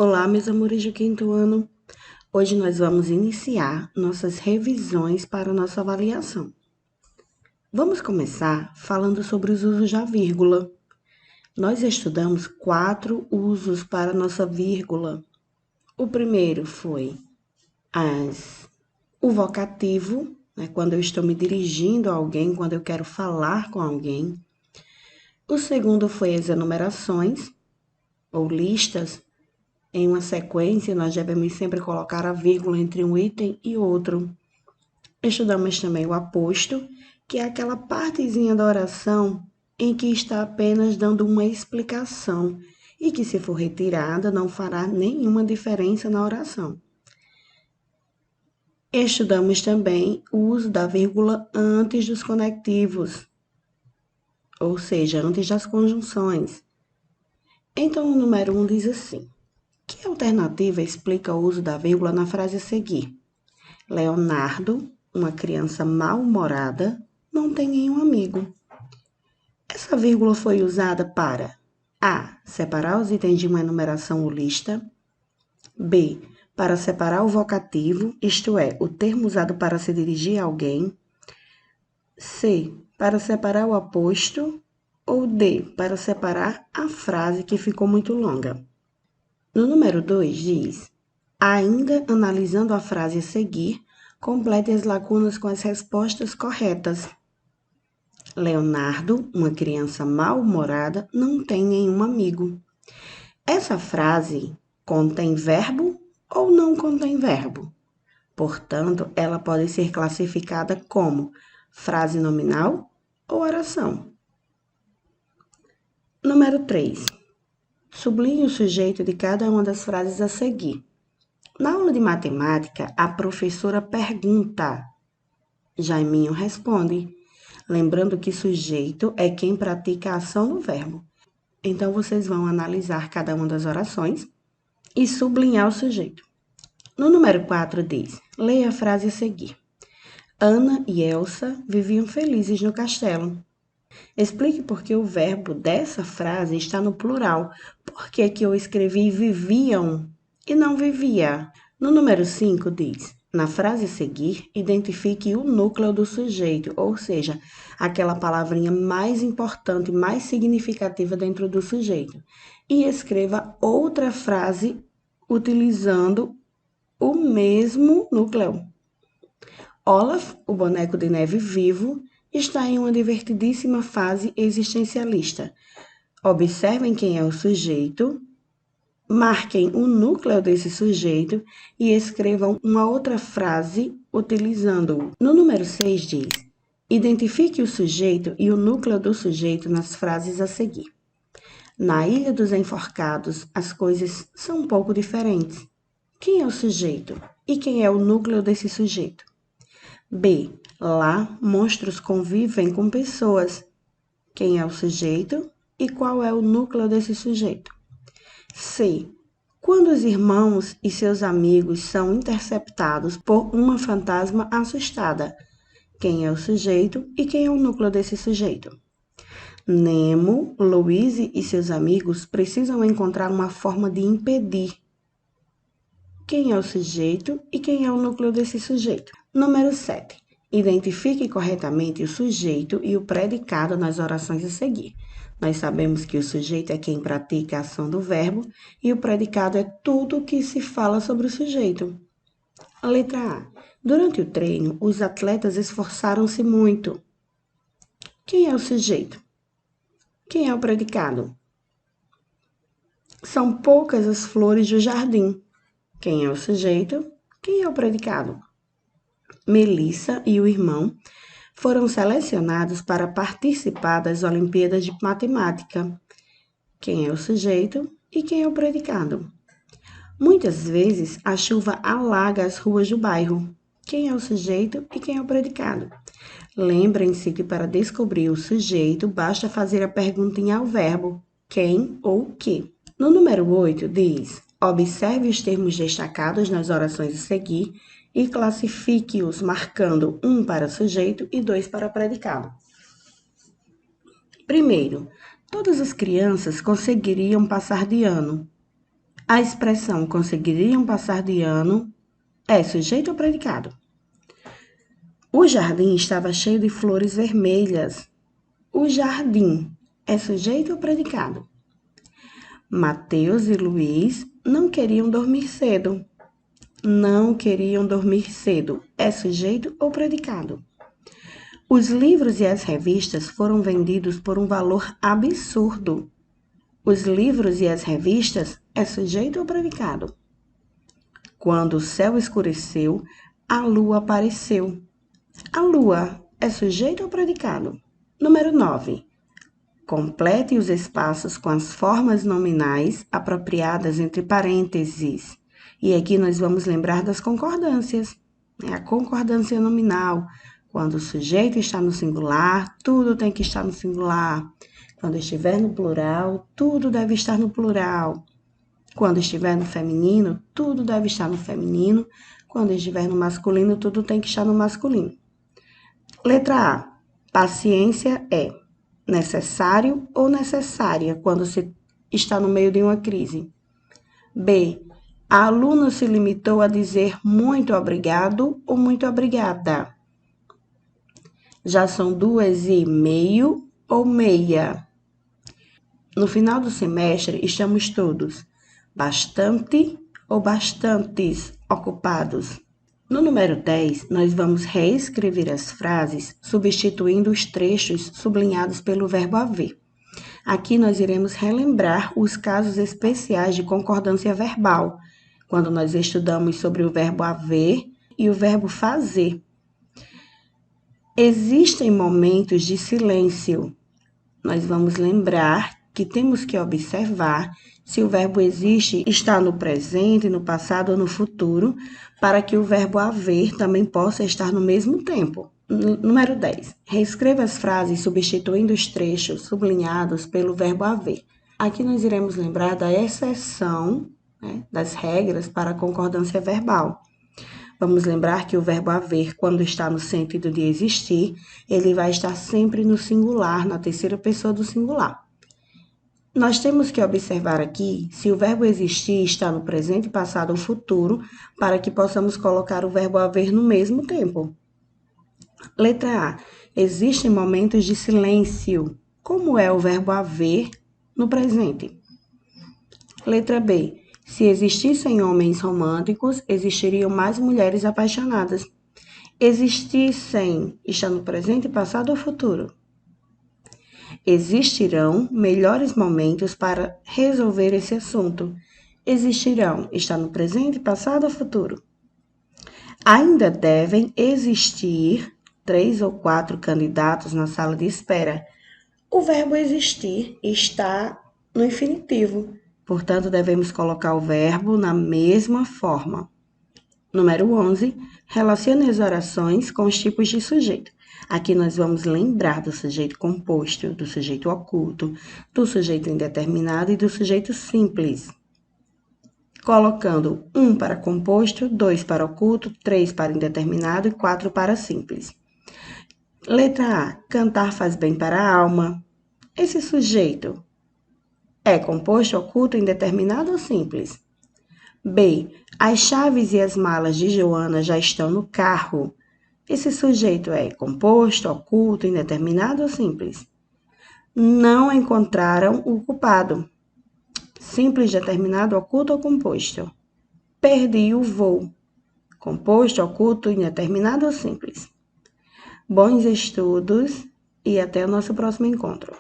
Olá, meus amores do quinto ano. Hoje nós vamos iniciar nossas revisões para nossa avaliação. Vamos começar falando sobre os usos da vírgula. Nós estudamos 4 usos para nossa vírgula. O primeiro foi o vocativo, quando eu estou me dirigindo a alguém, quando eu quero falar com alguém. O segundo foi as enumerações, ou listas. Em uma sequência, nós devemos sempre colocar a vírgula entre um item e outro. Estudamos também o aposto, que é aquela partezinha da oração em que está apenas dando uma explicação e que, se for retirada, não fará nenhuma diferença na oração. Estudamos também o uso da vírgula antes dos conectivos, ou seja, antes das conjunções. Então, o número 1 diz assim: que alternativa explica o uso da vírgula na frase a seguir? Leonardo, uma criança mal-humorada, não tem nenhum amigo. Essa vírgula foi usada para A. Separar os itens de uma enumeração ou lista. B. Para separar o vocativo, isto é, o termo usado para se dirigir a alguém. C. Para separar o aposto. Ou D. Para separar a frase que ficou muito longa. No número 2 diz: ainda analisando a frase a seguir, complete as lacunas com as respostas corretas. Leonardo, uma criança mal-humorada, não tem nenhum amigo. Essa frase contém verbo ou não contém verbo? Portanto, ela pode ser classificada como frase nominal ou oração. Número 3. Sublinhe o sujeito de cada uma das frases a seguir. Na aula de matemática, a professora pergunta. Jaiminho responde. Lembrando que sujeito é quem pratica a ação do verbo. Então, vocês vão analisar cada uma das orações e sublinhar o sujeito. No número 4 diz: leia a frase a seguir. Ana e Elsa viviam felizes no castelo. Explique por que o verbo dessa frase está no plural. Por que que eu escrevi viviam e não vivia? No número 5 diz: na frase a seguir, identifique o núcleo do sujeito, ou seja, aquela palavrinha mais importante, mais significativa dentro do sujeito. E escreva outra frase utilizando o mesmo núcleo. Olaf, o boneco de neve vivo, está em uma divertidíssima fase existencialista. Observem quem é o sujeito, marquem o núcleo desse sujeito e escrevam uma outra frase utilizando-o. No número 6 diz: identifique o sujeito e o núcleo do sujeito nas frases a seguir. Na Ilha dos Enforcados, as coisas são um pouco diferentes. Quem é o sujeito? E quem é o núcleo desse sujeito? B. Lá, monstros convivem com pessoas. Quem é o sujeito e qual é o núcleo desse sujeito? C. Quando os irmãos e seus amigos são interceptados por uma fantasma assustada. Quem é o sujeito e quem é o núcleo desse sujeito? Nemo, Louise e seus amigos precisam encontrar uma forma de impedir. Quem é o sujeito e quem é o núcleo desse sujeito? Número 7. Identifique corretamente o sujeito e o predicado nas orações a seguir. Nós sabemos que o sujeito é quem pratica a ação do verbo e o predicado é tudo o que se fala sobre o sujeito. A letra A. Durante o treino, os atletas esforçaram-se muito. Quem é o sujeito? Quem é o predicado? São poucas as flores do jardim. Quem é o sujeito? Quem é o predicado? Melissa e o irmão foram selecionados para participar das Olimpíadas de Matemática. Quem é o sujeito e quem é o predicado? Muitas vezes a chuva alaga as ruas do bairro. Quem é o sujeito e quem é o predicado? Lembrem-se que para descobrir o sujeito basta fazer a perguntinha ao verbo quem ou que. No número 8 diz: observe os termos destacados nas orações a seguir e classifique-os marcando 1 para sujeito e 2 para predicado. Primeiro, todas as crianças conseguiriam passar de ano. A expressão conseguiriam passar de ano é sujeito ou predicado? O jardim estava cheio de flores vermelhas. O jardim é sujeito ou predicado? Mateus e Luiz não queriam dormir cedo. Não queriam dormir cedo. É sujeito ou predicado? Os livros e as revistas foram vendidos por um valor absurdo. Os livros e as revistas é sujeito ou predicado? Quando o céu escureceu, a lua apareceu. A lua é sujeito ou predicado? Número 9. Complete os espaços com as formas nominais apropriadas entre parênteses. E aqui nós vamos lembrar das concordâncias. A concordância nominal. Quando o sujeito está no singular, tudo tem que estar no singular. Quando estiver no plural, tudo deve estar no plural. Quando estiver no feminino, tudo deve estar no feminino. Quando estiver no masculino, tudo tem que estar no masculino. Letra A. Paciência é necessário ou necessária quando se está no meio de uma crise. B. A aluna se limitou a dizer muito obrigado ou muito obrigada. Já são 2,5 ou meia. No final do semestre, estamos todos bastante ou bastantes ocupados. No número 10, nós vamos reescrever as frases substituindo os trechos sublinhados pelo verbo haver. Aqui nós iremos relembrar os casos especiais de concordância verbal, quando nós estudamos sobre o verbo haver e o verbo fazer. Existem momentos de silêncio. Nós vamos lembrar que temos que observar se o verbo existe está no presente, no passado ou no futuro, para que o verbo haver também possa estar no mesmo tempo. Número 10. Reescreva as frases substituindo os trechos sublinhados pelo verbo haver. Aqui nós iremos lembrar da exceção, das regras para a concordância verbal. Vamos lembrar que o verbo haver, quando está no sentido de existir, ele vai estar sempre no singular, na terceira pessoa do singular. Nós temos que observar aqui se o verbo existir está no presente, passado ou futuro, para que possamos colocar o verbo haver no mesmo tempo. Letra A. Existem momentos de silêncio. Como é o verbo haver no presente? Letra B. Se existissem homens românticos, existiriam mais mulheres apaixonadas. Existissem está no presente, passado ou futuro? Existirão melhores momentos para resolver esse assunto. Existirão está no presente, passado ou futuro? Ainda devem existir 3 ou 4 candidatos na sala de espera. O verbo existir está no infinitivo, portanto, devemos colocar o verbo na mesma forma. Número 11. Relacione as orações com os tipos de sujeito. Aqui nós vamos lembrar do sujeito composto, do sujeito oculto, do sujeito indeterminado e do sujeito simples. Colocando 1 para composto, 2 para oculto, 3 para indeterminado e 4 para simples. Letra A. Cantar faz bem para a alma. Esse sujeito é composto, oculto, indeterminado ou simples? B. As chaves e as malas de Joana já estão no carro. Esse sujeito é composto, oculto, indeterminado ou simples? Não encontraram o culpado. Simples, determinado, oculto ou composto? Perdi o voo. Composto, oculto, indeterminado ou simples? Bons estudos e até o nosso próximo encontro.